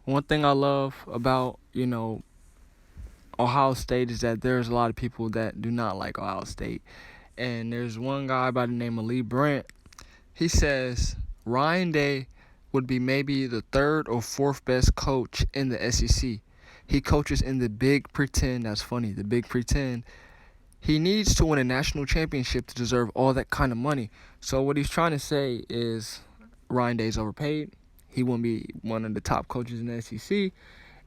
One thing I love about, Ohio State is that there's a lot of people that do not like Ohio State. And there's one guy by the name of Lee Brandt. He says Ryan Day would be maybe the third or fourth best coach in the SEC. He coaches in the Big Pretend. That's funny, the Big Pretend. He needs to win a national championship to deserve all that kind of money. So what he's trying to say is Ryan Day's overpaid. He won't be one of the top coaches in the SEC.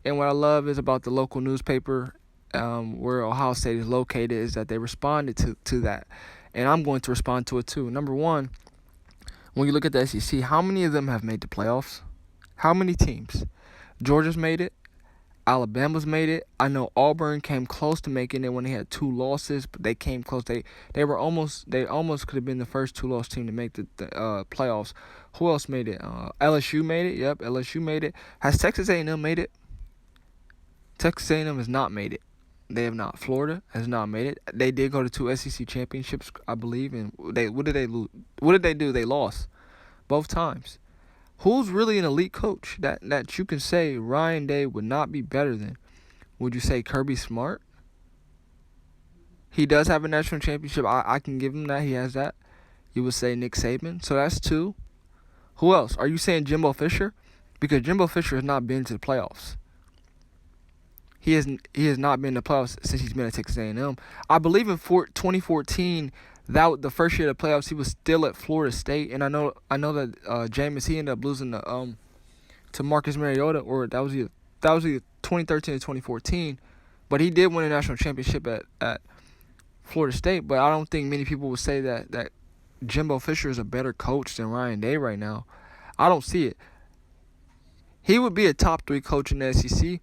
And what I love is about the local newspaper where Ohio State is located is that they responded to that. And I'm going to respond to it too. Number one, when you look at the SEC, how many of them have made the playoffs? How many teams? Georgia's made it. Alabama's made it. I know Auburn came close to making it when they had 2 losses, but they came close. They almost could have been the first 2-loss team to make the playoffs. Who else made it? LSU made it. Yep, LSU made it. Has Texas A&M made it? Texas A&M has not made it. They have not. Florida has not made it. They did go to 2 SEC championships, I believe, and what did they lose? What did they do? They lost both times. Who's really an elite coach that you can say Ryan Day would not be better than? Would you say Kirby Smart? He does have a national championship. I can give him that. He has that. You would say Nick Saban. So that's 2. Who else? Are you saying Jimbo Fisher? Because Jimbo Fisher has not been to the playoffs. He has not been to the playoffs since he's been at Texas A&M. I believe in 2014, that the first year of the playoffs, he was still at Florida State, and I know that Jameis, he ended up losing to Marcus Mariota, or that was either 2013 or 2014, but he did win a national championship at Florida State. But I don't think many people would say that Jimbo Fisher is a better coach than Ryan Day right now. I don't see it. He would be a top 3 coach in the SEC.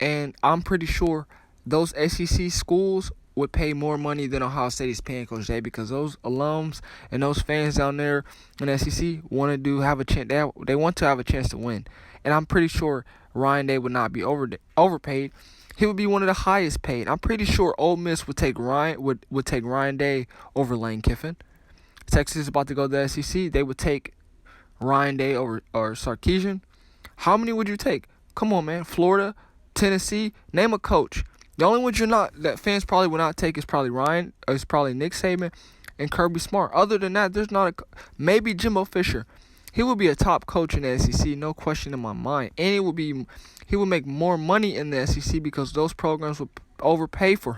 And I'm pretty sure those SEC schools would pay more money than Ohio State is paying Coach Day, because those alums and those fans down there in the SEC want to have a chance. They want to have a chance to win. And I'm pretty sure Ryan Day would not be overpaid. He would be one of the highest paid. I'm pretty sure Ole Miss would take Ryan Day over Lane Kiffin. Texas is about to go to the SEC. They would take Ryan Day over or Sarkisian. How many would you take? Come on, man. Florida, Tennessee, name a coach. The only ones that fans probably would not take is probably Nick Saban and Kirby Smart. Other than that, there's not maybe Jimbo Fisher. He would be a top coach in the SEC, no question in my mind. And he would make more money in the SEC because those programs would overpay for him.